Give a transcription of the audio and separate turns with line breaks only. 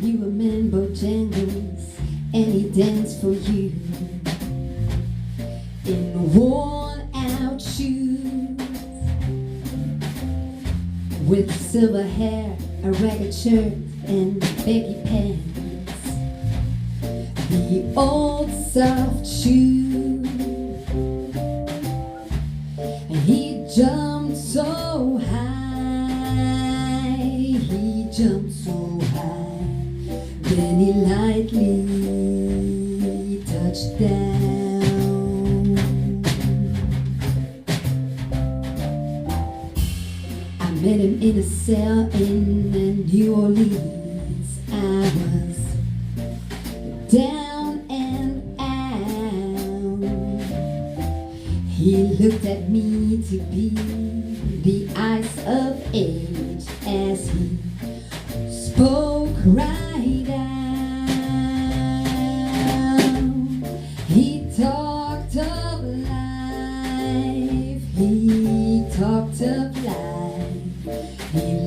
You remember jangles and he danced for you in worn out shoes, with silver hair, a ragged shirt and baggy pants, the old soft shoe. And he jumped so high, he jumped so high, then he lightly touched down. I met him in a cell in New Orleans. I was down and out. He looked at me to be the eyes of age as he spoke right out. He talked of life, he talked of life, he